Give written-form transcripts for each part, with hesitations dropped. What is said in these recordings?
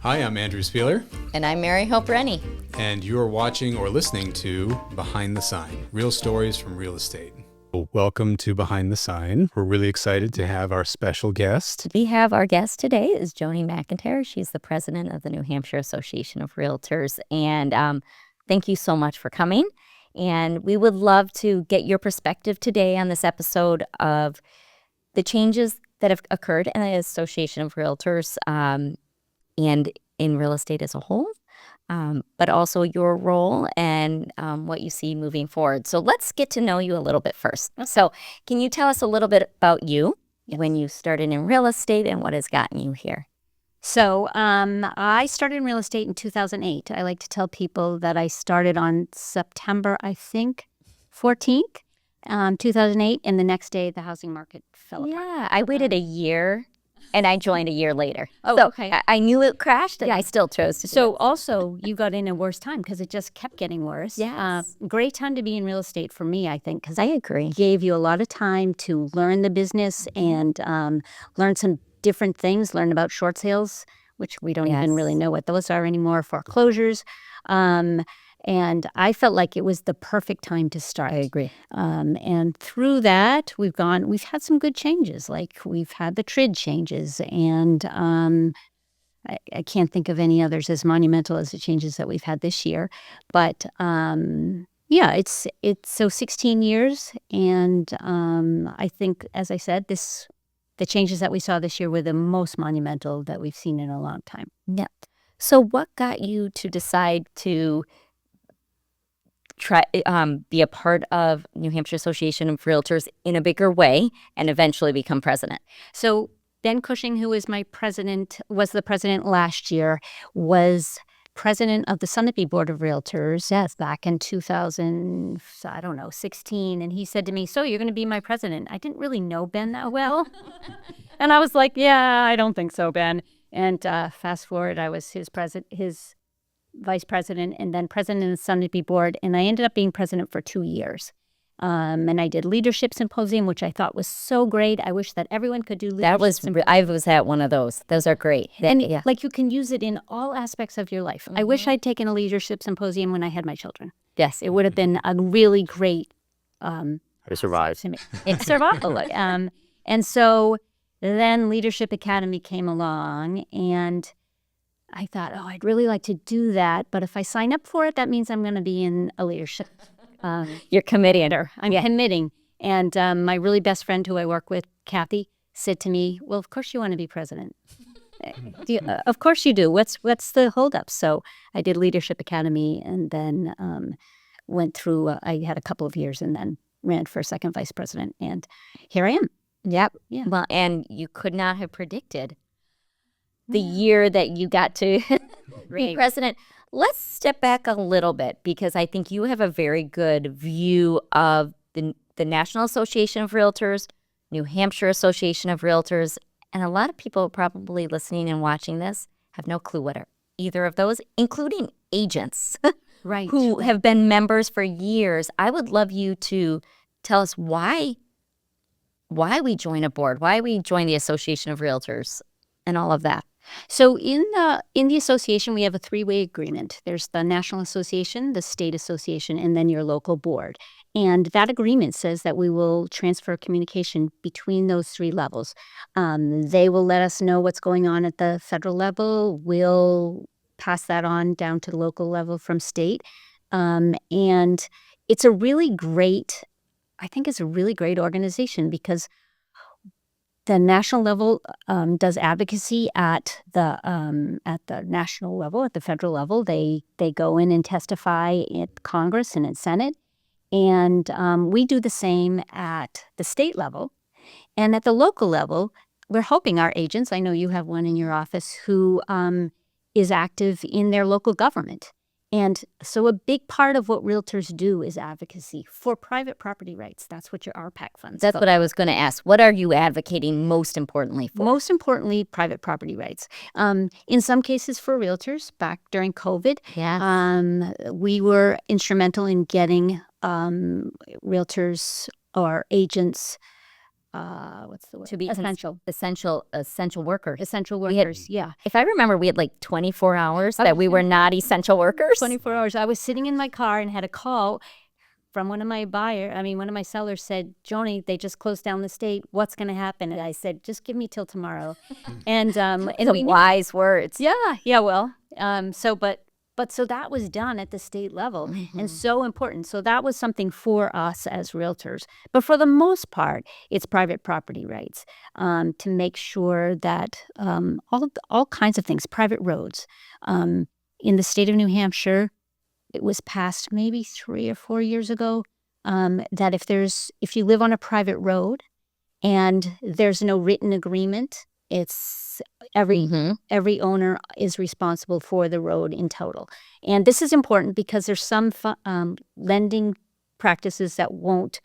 Hi, I'm Andrew Spieler. And I'm Mary Hope Rennie. And you're watching or listening to Behind the Sign, real stories from real estate. Welcome to Behind the Sign. We're really excited to have our special guest. We have our guest today is Joanie McIntire. She's the president of the New Hampshire Association of REALTORS. And thank you so much for coming. And we would love to get your perspective today on this episode of the changes that have occurred in the Association of REALTORS and in real estate as a whole, but also your role and what you see moving forward. So let's get to know you a little bit first. So can you tell us a little bit about you, when you started in real estate and what has gotten you here? So I started in real estate in 2008. I like to tell people that I started on September, I think, 14th, 2008, and the next day the housing market fell apart. Yeah, I waited a year. And I joined a year later. Oh, so okay. I knew it crashed, and I still chose to do So it. also, you got in a worse time because it just kept getting worse. Yes. Great time to be in real estate for me, I think, because I agree. gave you a lot of time to learn the business and learn some different things, learn about short sales, which we don't even really know what those are anymore, foreclosures. And I felt like it was the perfect time to start. I agree. And through that, we've had some good changes. Like we've had the TRID changes, and I can't think of any others as monumental as the changes that we've had this year. But yeah, it's so 16 years, and I think, as I said, the changes that we saw this year were the most monumental that we've seen in a long time. Yeah. So what got you to decide to try be a part of New Hampshire Association of REALTORS in a bigger way and eventually become president? So Ben Cushing, who was the president last year, was president of the Sunapee Board of Realtors back in 2016. And he said to me, "So you're going to be my president?" I didn't really know Ben that well. And I was like, "Yeah, I don't think so, Ben." And fast forward, I was his vice president and then president of the Sunapee Board. And I ended up being president for 2 years. And I did leadership symposium, which I thought was so great. I wish that everyone could do leadership I was at one of those. Those are great. Like you can use it in all aspects of your life. I wish I'd taken a leadership symposium when I had my children. Yes. It would have been a really great I survived. survival. And so then Leadership Academy came along, and I thought, I'd really like to do that. But if I sign up for it, that means I'm going to be in a leadership. You're committing. I'm committing. And my really best friend who I work with, Kathy, said to me, "Well, of course you want to be president." Of course you do. What's the holdup? So I did Leadership Academy, and then went through, I had a couple of years and then ran for second vice president. And here I am. Yep. Yeah. Well, and you could not have predicted the year that you got to be president. Let's step back a little bit, because I think you have a very good view of the National Association of REALTORS, New Hampshire Association of REALTORS, and a lot of people probably listening and watching this have no clue what are either of those, including agents who have been members for years. I would love you to tell us why we join a board, why we join the Association of REALTORS, and all of that. So in the association, we have a three-way agreement. There's the National Association, the State Association, and then your local board. And that agreement says that we will transfer communication between those three levels. They will let us know what's going on at the federal level. We'll pass that on down to the local level from state. And it's a really great organization, because the national level does advocacy at the national level, at the federal level. They go in and testify at Congress and at Senate, and we do the same at the state level. And at the local level, we're hoping our agents, I know you have one in your office, who is active in their local government. And so a big part of what realtors do is advocacy for private property rights. That's what your RPAC funds. That's what I was going to ask. What are you advocating most importantly for? Most importantly, private property rights. In some cases for realtors, back during COVID, we were instrumental in getting realtors or agents what's the word? To be essential essential workers. essential We had- workers. Yeah. If I remember, we had like 24 hours that we were not essential workers. 24 hours. I was sitting in my car and had a call from one of my sellers said, Joanie, they just closed down the state. What's going to happen? And I said, just give me till tomorrow. And The wise words. yeah, well, so that was done at the state level and so important. So that was something for us as realtors. But for the most part, it's private property rights to make sure that all kinds of things, private roads. In the state of New Hampshire, it was passed maybe 3 or 4 years ago that if you live on a private road and there's no written agreement, it's every owner is responsible for the road in total. And this is important because there's some lending practices that won't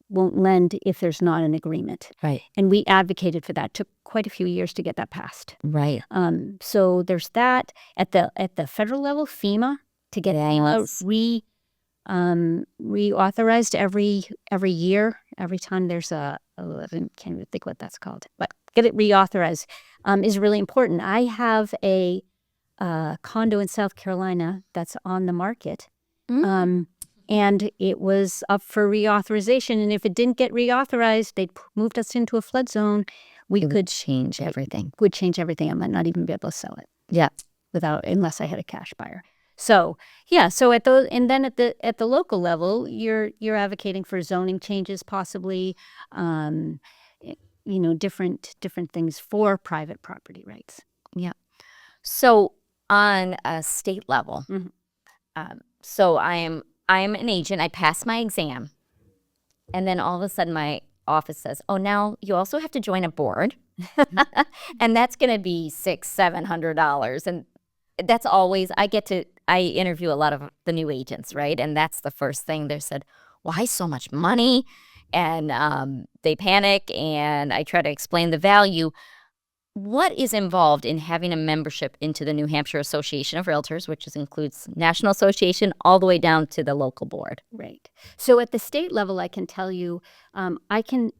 lend if there's not an agreement. Right. And we advocated for that. It took quite a few years to get that passed. Right. So there's that at the federal level, FEMA, to get reauthorized every year. Every time there's I can't even think what that's called, but get it reauthorized is really important. I have a condo in South Carolina that's on the market, and it was up for reauthorization. And if it didn't get reauthorized, they'd moved us into a flood zone. It could change everything. Would change everything. I might not even be able to sell it. Yeah. Unless I had a cash buyer. So yeah, at the local level, you're advocating for zoning changes, possibly, different things for private property rights. Yeah. So on a state level, so I'm an agent. I passed my exam, and then all of a sudden my office says, "Oh, now you also have to join a board," and that's going to be $600-700, and that's always I interview a lot of the new agents, right? And that's the first thing they said, why so much money? And they panic, and I try to explain the value. What is involved in having a membership into the New Hampshire Association of REALTORS, which includes National Association all the way down to the local board? Right. So at the state level, I can tell you, I can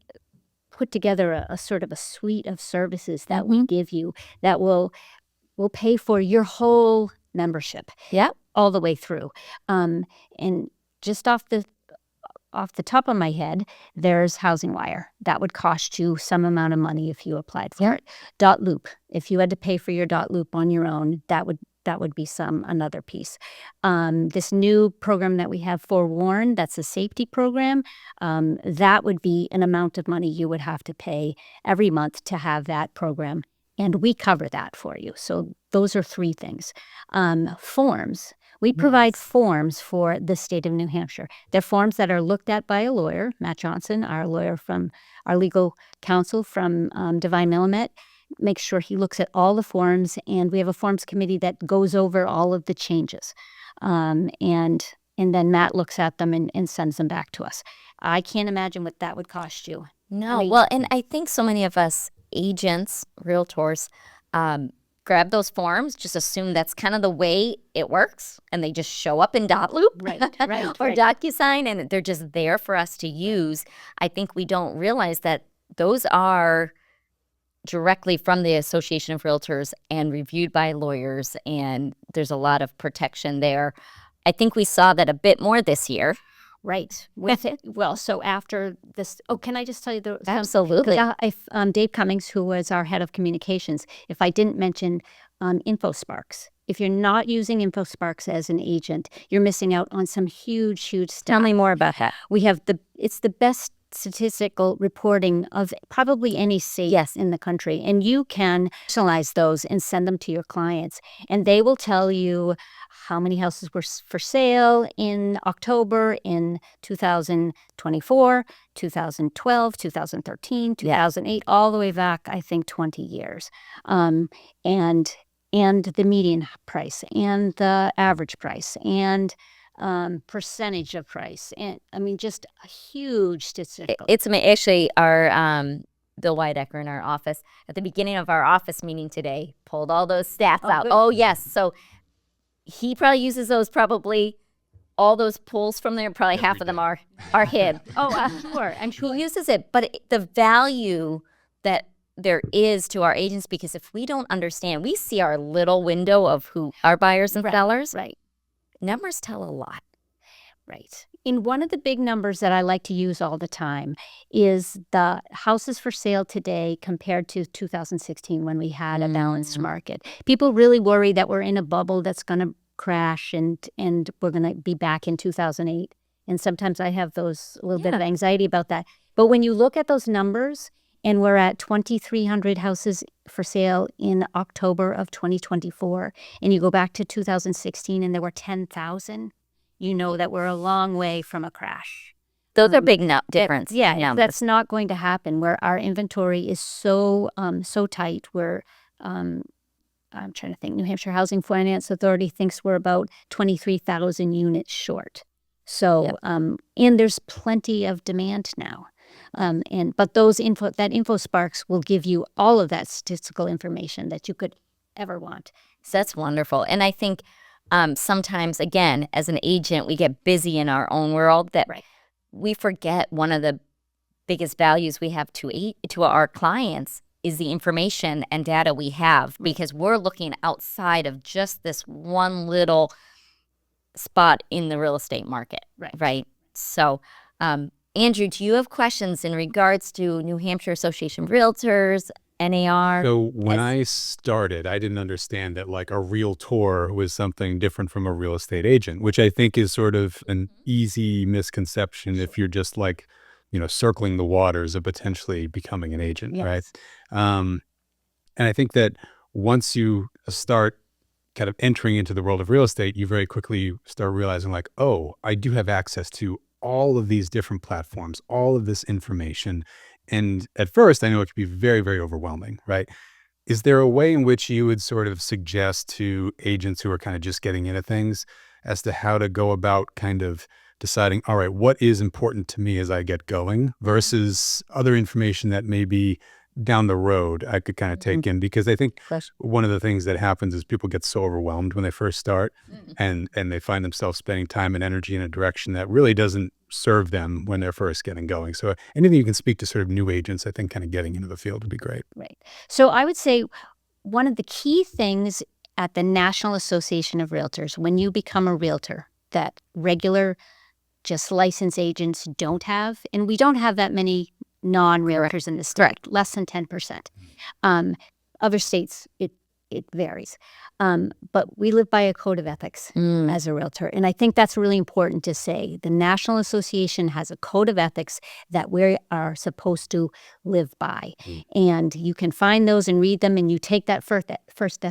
put together a sort of a suite of services that we give you that will pay for your whole membership. Yeah. All the way through. And just off the top of my head, there's Housing Wire. That would cost you some amount of money if you applied for it. Dot Loop. If you had to pay for your Dot Loop on your own, that would be another piece. This new program that we have, Forewarn, that's a safety program. That would be an amount of money you would have to pay every month to have that program. And we cover that for you. So those are 3 things. Forms. We provide forms for the state of New Hampshire. They're forms that are looked at by a lawyer, Matt Johnson, our lawyer from our legal counsel from Divine Millimet, makes sure he looks at all the forms. And we have a forms committee that goes over all of the changes. And then Matt looks at them and sends them back to us. I can't imagine what that would cost you. No. Well, and I think so many of us agents, realtors, grab those forms, just assume that's kind of the way it works, and they just show up in Dot Loop right, or DocuSign, and they're just there for us to use. I think we don't realize that those are directly from the Association of Realtors and reviewed by lawyers, and there's a lot of protection there. I think we saw that a bit more this year. Right. With it. Well, so after this, can I just tell you Absolutely. Dave Cummings, who was our head of communications, if I didn't mention InfoSparks. If you're not using InfoSparks as an agent, you're missing out on some huge stuff. Tell me more about that. We have it's the best statistical reporting of probably any state in the country. And you can personalize those and send them to your clients. And they will tell you how many houses were for sale in October in 2024, 2012, 2013, 2008, all the way back, I think, 20 years. And the median price and the average price and percentage of price. And I mean, just a huge statistical. It's actually our Bill Weidecker in our office at the beginning of our office meeting today pulled all those stats out. Good. Oh, yes. So he probably uses those all those pulls from there, probably half of them are hid. Sure. I'm Who uses it? But the value that there is to our agents, because if we don't understand, we see our little window of who our buyers and sellers. Right. Numbers tell a lot. Right. And one of the big numbers that I like to use all the time is the houses for sale today compared to 2016 when we had a balanced market. People really worry that we're in a bubble that's going to crash and we're going to be back in 2008. And sometimes I have those a little bit of anxiety about that. But when you look at those numbers, and we're at 2,300 houses for sale in October of 2024, and you go back to 2016 and there were 10,000, you know that we're a long way from a crash. Those are big difference. That's not going to happen where our inventory is so tight. We're, I'm trying to think, New Hampshire Housing Finance Authority thinks we're about 23,000 units short. So, and there's plenty of demand now. But that InfoSparks will give you all of that statistical information that you could ever want. So that's wonderful. And I think sometimes, again, as an agent, we get busy in our own world that we forget one of the biggest values we have to our clients is the information and data we have, because we're looking outside of just this one little spot in the real estate market. Right. So, Andrew, do you have questions in regards to New Hampshire Association of REALTORs, NAR? So when I started, I didn't understand that like a realtor was something different from a real estate agent, which I think is sort of an easy misconception if you're just like, circling the waters of potentially becoming an agent, right? And I think that once you start kind of entering into the world of real estate, you very quickly start realizing like, oh, I do have access to all of these different platforms, all of this information. And at first, I know it can be very, very overwhelming, right? Is there a way in which you would sort of suggest to agents who are kind of just getting into things as to how to go about kind of deciding, all right, what is important to me as I get going versus other information that may be down the road I could kind of take in? Because I think one of the things that happens is people get so overwhelmed when they first start and they find themselves spending time and energy in a direction that really doesn't serve them when they're first getting going. So anything you can speak to sort of new agents, I think kind of getting into the field would be great. Right. So I would say one of the key things at the National Association of Realtors, when you become a realtor, that regular just licensed agents don't have, and we don't have that many non-realtors in the state, less than 10%. Other states, it varies. But we live by a code of ethics as a realtor. And I think that's really important to say. The National Association has a code of ethics that we are supposed to live by. And you can find those and read them, and you take that first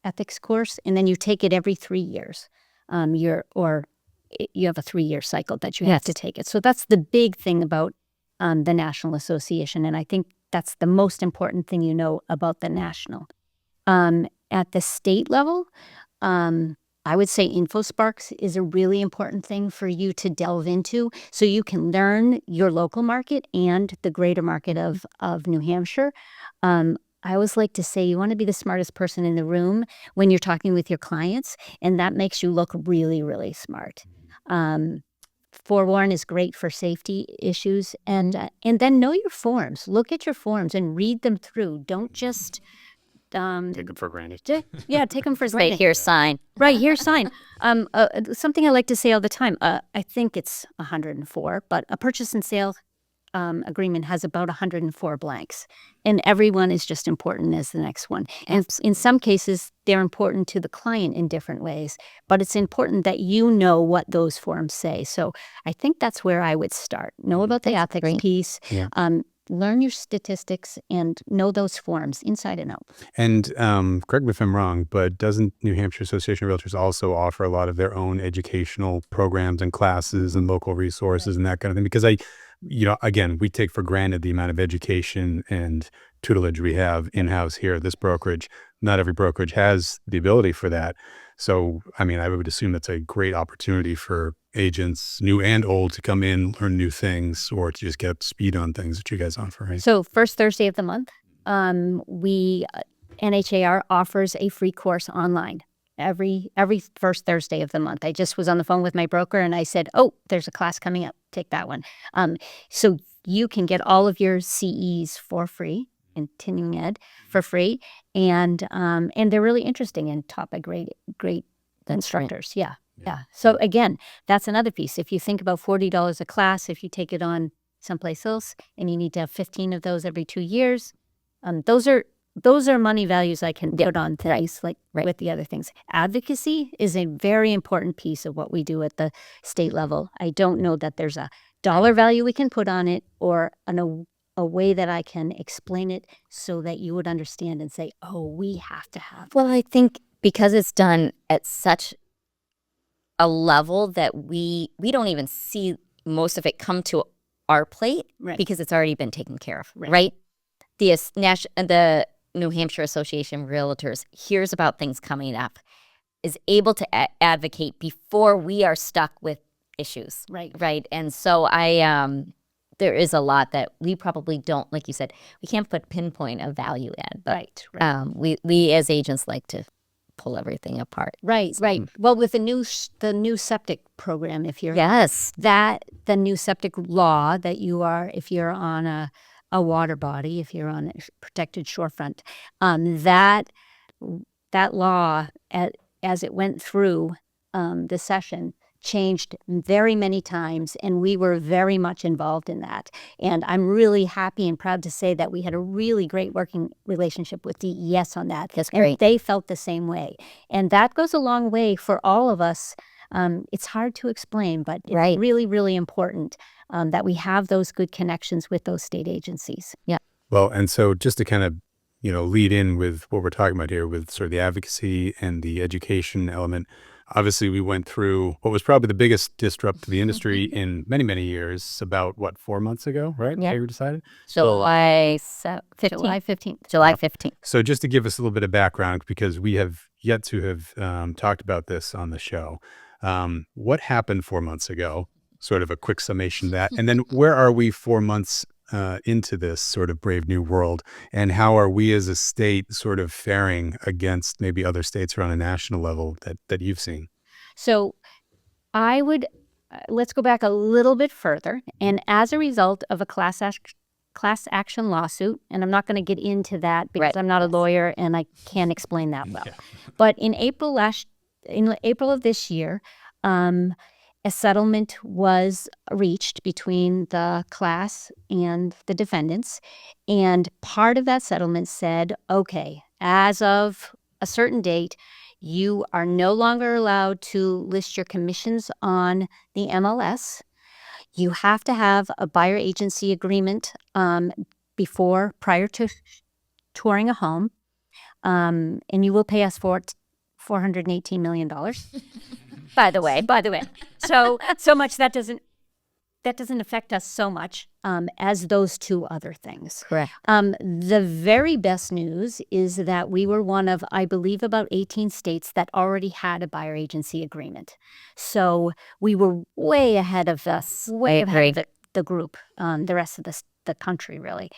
ethics course, and then you take it every 3 years. You have a 3-year cycle that you have to take it. So that's the big thing about the National Association. And I think that's the most important thing you know about the national. At the state level, I would say InfoSparks is a really important thing for you to delve into so you can learn your local market and the greater market of New Hampshire. I always like to say you want to be the smartest person in the room when you're talking with your clients, and that makes you look really, really smart. Forewarn is great for safety issues, and then know your forms. Look at your forms and read them through. Don't just take them for granted. Take them for Say, granted. here's sign. Right, here's sign. Something I like to say all the time. I think it's 104, but a purchase and sale agreement has about 104 blanks, and everyone is just important as the next one. And in some cases, they're important to the client in different ways, but it's important that you know what those forms say. So I think that's where I would start. Know about the ethics piece, learn your statistics, and know those forms inside and out. And correct me if I'm wrong, but doesn't New Hampshire Association of Realtors also offer a lot of their own educational programs and classes and local resources and that kind of thing? Because again, we take for granted the amount of education and tutelage we have in-house here at this brokerage. Not every brokerage has the ability for that. So, I mean, I would assume that's a great opportunity for agents, new and old, to come in, learn new things, or to just get up to speed on things that you guys offer, right? So first Thursday of the month, NHAR offers a free course online. every first Thursday of the month. I just was on the phone with my broker and I said, oh, there's a class coming up. Take that one. So you can get all of your CEs for free, continuing ed for free, and they're really interesting and taught by great instructors. Yeah. So again, that's another piece. If you think about $40 a class, if you take it on someplace else, and you need to have 15 of those every 2 years, those are money values I can put on things like with the other things. Advocacy is a very important piece of what we do at the state level. I don't know that there's a dollar value we can put on it or a way that I can explain it so that you would understand and say, oh, we have to have. Well, I think because it's done at such a level that we don't even see most of it come to our plate because it's already been taken care of, right? The New Hampshire Association of REALTORs hears about things coming up, is able to advocate before we are stuck with issues, right? And so there is a lot that we probably don't, like you said, we can't pinpoint a value add, but we as agents like to pull everything apart. Right. Well, with the new septic program, if you're the new septic law that if you're on a water body, if you're on a protected shorefront, that law as it went through the session changed very many times, and we were very much involved in that. And I'm really happy and proud to say that we had a really great working relationship with DES on that. That's great. And they felt the same way. And that goes a long way for all of us. It's hard to explain, but it's really, really important that we have those good connections with those state agencies. Yeah. Well, and so just to kind of, lead in with what we're talking about here with sort of the advocacy and the education element, obviously we went through what was probably the biggest disrupt to the industry in many, many years, about 4 months ago, right? Yeah. You decided? July 15th. So just to give us a little bit of background, because we have yet to have talked about this on the show. What happened 4 months ago? Sort of a quick summation of that. And then where are we 4 months into this sort of brave new world? And how are we as a state sort of faring against maybe other states around a national level that you've seen? So I would, let's go back a little bit further. And as a result of a class action lawsuit, and I'm not going to get into that because I'm not a lawyer and I can't explain that well. But in April of this year, a settlement was reached between the class and the defendants. And part of that settlement said, okay, as of a certain date, you are no longer allowed to list your commissions on the MLS. You have to have a buyer agency agreement prior to touring a home. And you will pay us for $418 million. By the way, so much that doesn't affect us so much as those two other things. Correct. The very best news is that we were one of, I believe, about 18 states that already had a buyer agency agreement. So we were way ahead of the group, the rest of the country, really.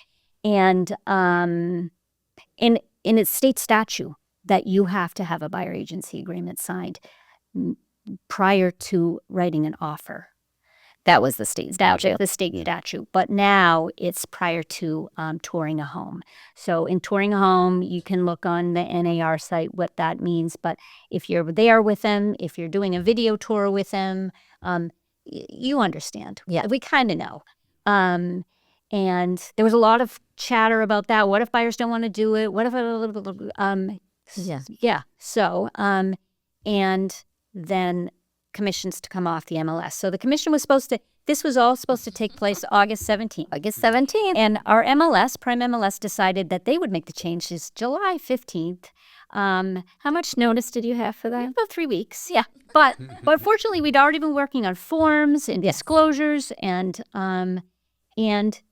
And in its state statute that you have to have a buyer agency agreement signed prior to writing an offer. That was the state statute. The state statute. But now it's prior to touring a home. So in touring a home, you can look on the NHAR site what that means. But if you're there with them, if you're doing a video tour with them, you understand. Yeah. We kind of know. And there was a lot of chatter about that. What if buyers don't want to do it? What if So, and then commissions to come off the MLS. So the commission was this was all supposed to take place August 17th. And our MLS, Prime MLS, decided that they would make the changes July 15th. How much notice did you have for that? About 3 weeks, yeah. But fortunately, we'd already been working on forms and disclosures. And on the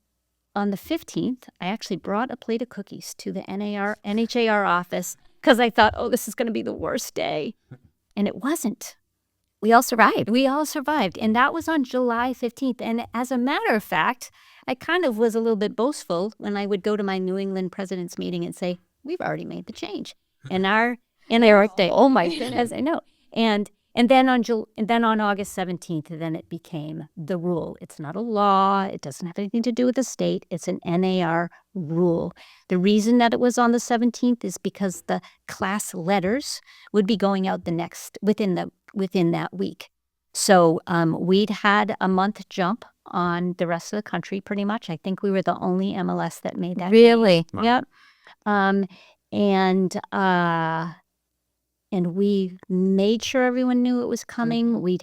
15th, I actually brought a plate of cookies to the NHAR office because I thought, oh, this is going to be the worst day. And it wasn't. We all survived. And that was on July 15th. And as a matter of fact, I kind of was a little bit boastful when I would go to my New England president's meeting and say, we've already made the change. And our And their birthday. Oh my goodness. As I know. And then on August 17th, then it became the rule. It's not a law. It doesn't have anything to do with the state. It's an NAR rule. The reason that it was on the 17th is because the class letters would be going out within that week. So we'd had a month jump on the rest of the country pretty much. I think we were the only MLS that made that. Really? Wow. Yep. And we made sure everyone knew it was coming. We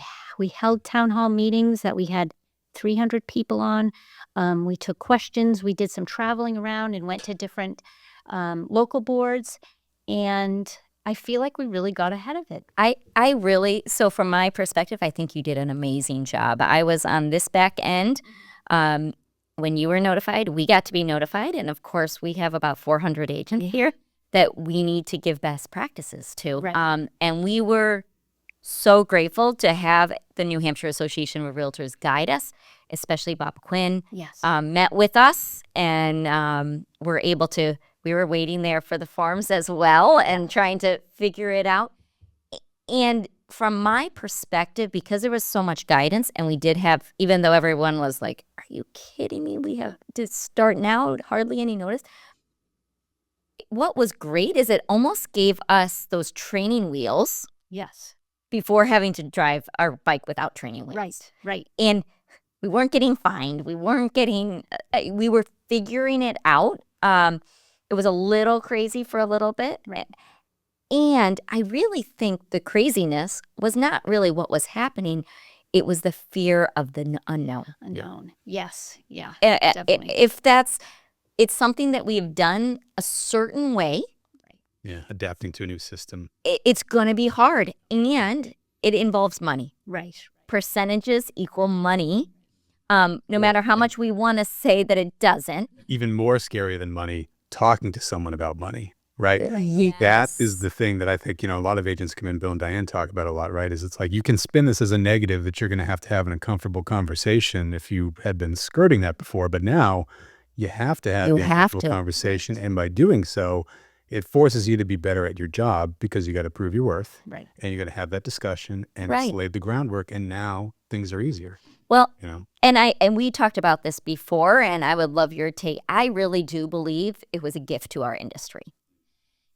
held town hall meetings that we had 300 people on. We took questions. We did some traveling around and went to different local boards. And I feel like we really got ahead of it. I really, so from my perspective, I think you did an amazing job. I was on this back end. When you were notified, we got to be notified. And of course, we have about 400 agents here that we need to give best practices to. Right. And we were so grateful to have the New Hampshire Association of REALTORs guide us, especially Bob Quinn. Yes. Met with us and we were waiting there for the forms as well and trying to figure it out. And from my perspective, because there was so much guidance and we did have, even though everyone was like, are you kidding me? We have to start now, hardly any notice. What was great is it almost gave us those training wheels Yes. before having to drive our bike without training wheels. Right. And we weren't getting fined. We were figuring it out. It was a little crazy for a little bit. Right. And I really think the craziness was not really what was happening. It was the fear of the unknown. Unknown. Yes. Yeah. Uh, Definitely. It's something that we've done a certain way. Yeah, adapting to a new system. It's going to be hard, and it involves money. Right. Percentages equal money. No matter how much we want to say that it doesn't. Even more scary than money, talking to someone about money, right? Yes. That is the thing that I think, a lot of agents come in, Bill and Diane talk about a lot, right? Is it's like you can spin this as a negative that you're going to have an uncomfortable conversation if you had been skirting that before. But now you have to have the uncomfortable conversation. And by doing so, it forces you to be better at your job because you got to prove your worth. Right. And you got to have that discussion and it's laid the groundwork. And now things are easier. Well, and we talked about this before, and I would love your take. I really do believe it was a gift to our industry.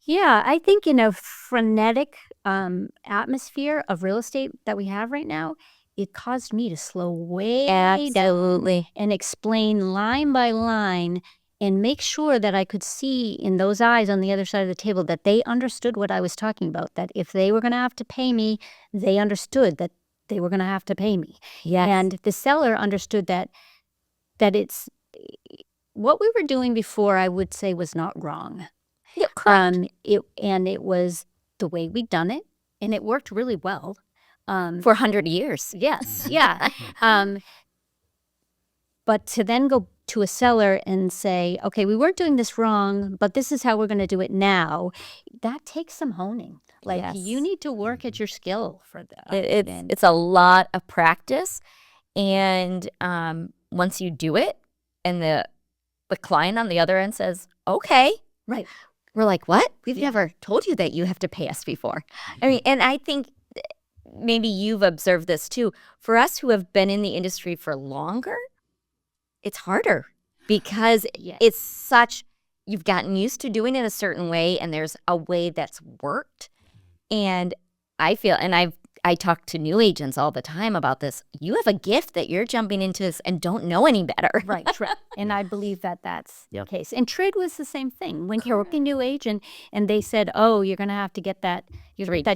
Yeah, I think in a frenetic atmosphere of real estate that we have right now, it caused me to slow way down and explain line by line and make sure that I could see in those eyes on the other side of the table that they understood what I was talking about, that if they were going to have to pay me, they understood that they were going to have to pay me. Yes. And the seller understood that it's what we were doing before, I would say, was not wrong. Yeah, correct. It was the way we'd done it, and it worked really well. For 100 years. Yes, yeah. But to then go to a seller and say, okay, we weren't doing this wrong, but this is how we're going to do it now, that takes some honing. Like, you need to work at your skill for that. It's a lot of practice. And once you do it and the client on the other end says, okay. Right. We're like, what? We've never told you that you have to pay us before. I mean, and I think maybe you've observed this too. For us who have been in the industry for longer, it's harder because it's such, you've gotten used to doing it a certain way and there's a way that's worked. And I feel, and I talk to new agents all the time about this. You have a gift that you're jumping into this and don't know any better. Right. And I believe that that's the case. And trade was the same thing. When you're working new agent and they said, oh, you're going to have to get that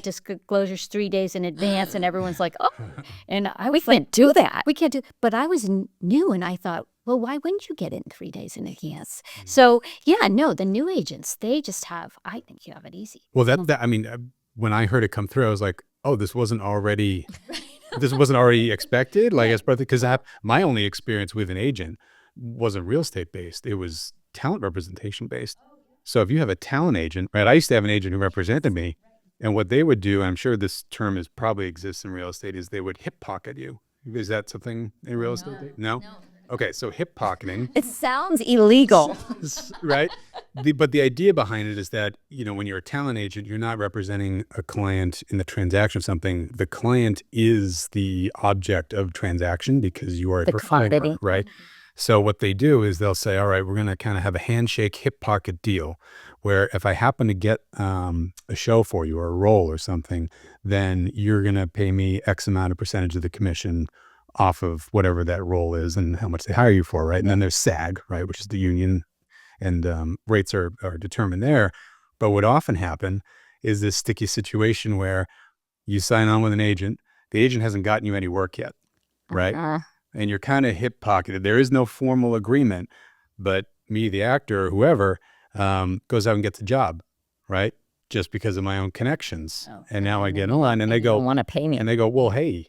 disclosures 3 days in advance. And everyone's like, oh. And we can't do that. We can't do. But I was new and I thought, well, why wouldn't you get it in 3 days in advance? So, the new agents, they just have, I think you have it easy. Well, I mean, when I heard it come through, I was like, oh, this wasn't already expected. Like, as part because my only experience with an agent wasn't real estate based. It was talent representation based. So if you have a talent agent, right? I used to have an agent who represented me, and what they would do, I'm sure this term probably exists in real estate, is they would hip pocket you. Is that something in real estate? No. Okay, so hip pocketing, It sounds illegal. right? But the idea behind it is that, when you're a talent agent, you're not representing a client in the transaction of something. The client is the object of transaction because you are a The provider, commodity. right? So what they do is they'll say, all right, we're going to kind of have a handshake hip pocket deal where if I happen to get a show for you or a role or something, then you're going to pay me X amount of percentage of the commission off of whatever that role is and how much they hire you for, right? And then there's SAG, right, which is the union, and rates are determined there. But what often happen is this sticky situation where you sign on with an agent, the agent hasn't gotten you any work yet, right? And you're kind of hip pocketed. There is no formal agreement, but me, the actor, or whoever, goes out and gets a job, right? Just because of my own connections. And now I get on and they go, don't want to pay me. and they go, well, hey,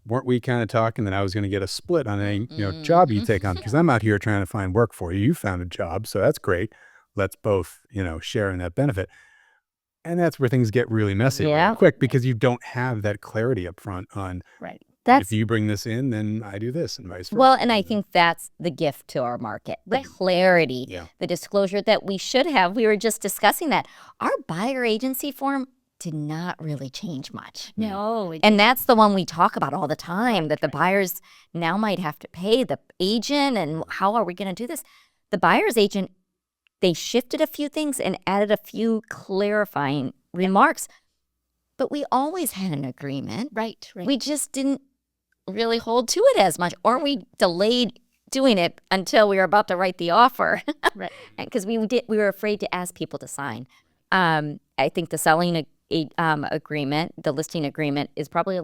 weren't we kind of talking that I was going to get a split on any job you take on? Because I'm out here trying to find work for you. You found a job, so that's great. Let's both, share in that benefit. And that's where things get really messy really quick because you don't have that clarity up front on, if you bring this in, then I do this and vice versa. Well, and I think that's the gift to our market, the clarity, the disclosure that we should have. We were just discussing that. Our buyer agency form did not really change much. No. And that's the one we talk about all the time, that the buyers now might have to pay the agent, and how are we going to do this? The buyer's agent, they shifted a few things and added a few clarifying remarks, but we always had an agreement. Right. We just didn't really hold to it as much, or we delayed doing it until we were about to write the offer. Right. Because we were afraid to ask people to sign. I think the selling agreement, the listing agreement, is probably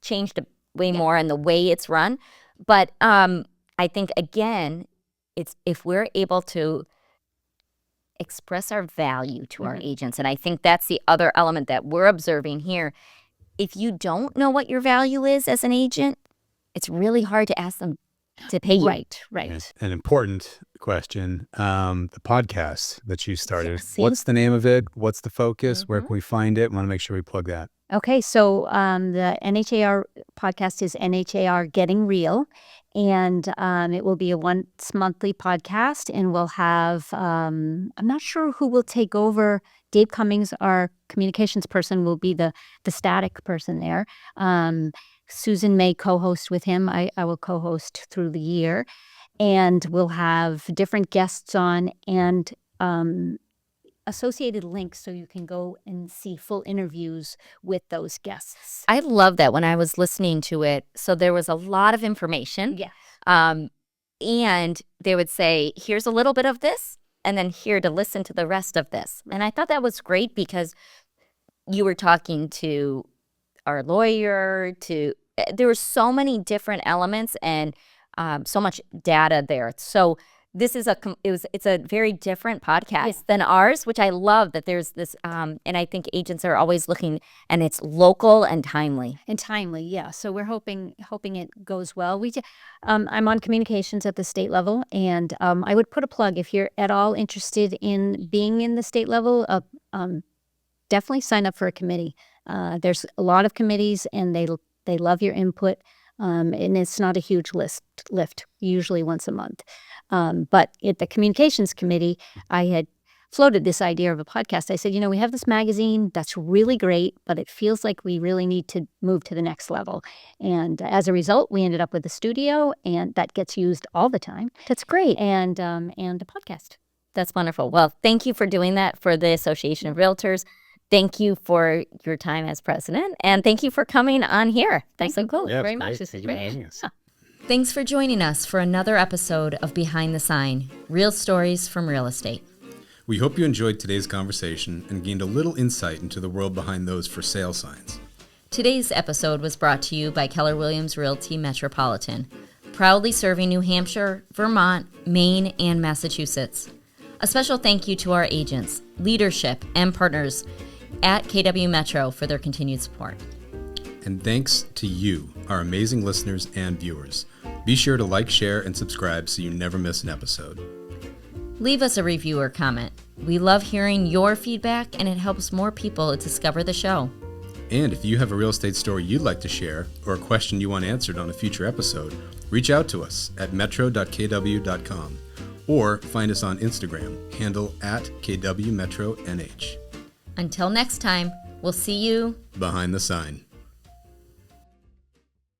changed way more in the way it's run. But I think, again, it's if we're able to express our value to our agents, and I think that's the other element that we're observing here. If you don't know what your value is as an agent, it's really hard to ask them to pay you. Right. An important question, the podcast that you started, Yes. what's the name of it? What's the focus? Where can we find it? We want to make sure we plug that. Okay, so the NHAR podcast is NHAR Getting Real, and it will be a once monthly podcast, and we'll have, I'm not sure who will take over. Dave Cummings, our communications person, will be the static person there. Susan may co-host with him. I will co-host through the year, and we'll have different guests on and associated links so you can go and see full interviews with those guests. I love that when I was listening to it. So there was a lot of information. Yeah. And they would say, here's a little bit of this, and then here to listen to the rest of this. And I thought that was great because you were talking to our lawyer, there were so many different elements and so much data there. So this is it's a very different podcast than ours, which I love that there's this, and I think agents are always looking, and it's local and timely. Yeah. So we're hoping it goes well. I'm on communications at the state level, and I would put a plug if you're at all interested in being in the state level. Definitely sign up for a committee. There's a lot of committees, and they love your input. And it's not a huge lift, usually once a month. But at the communications committee, I had floated this idea of a podcast. I said, we have this magazine that's really great, but it feels like we really need to move to the next level. And as a result, we ended up with a studio, and that gets used all the time. That's great. And a podcast. That's wonderful. Well, thank you for doing that for the Association of Realtors. Thank you for your time as president, and thank you for coming on here. That's so cool. Yeah, very great. much. This is great. Thanks for joining us for another episode of Behind the Sign, Real Stories from Real Estate. We hope you enjoyed today's conversation and gained a little insight into the world behind those for sale signs. Today's episode was brought to you by Keller Williams Realty Metropolitan, proudly serving New Hampshire, Vermont, Maine, and Massachusetts. A special thank you to our agents, leadership, and partners at KW Metro for their continued support. And thanks to you, our amazing listeners and viewers. Be sure to like, share, and subscribe so you never miss an episode. Leave us a review or comment. We love hearing your feedback, and it helps more people discover the show. And if you have a real estate story you'd like to share or a question you want answered on a future episode, reach out to us at metro.kw.com or find us on Instagram, handle @KWMetroNH. Until next time, we'll see you Behind the sign.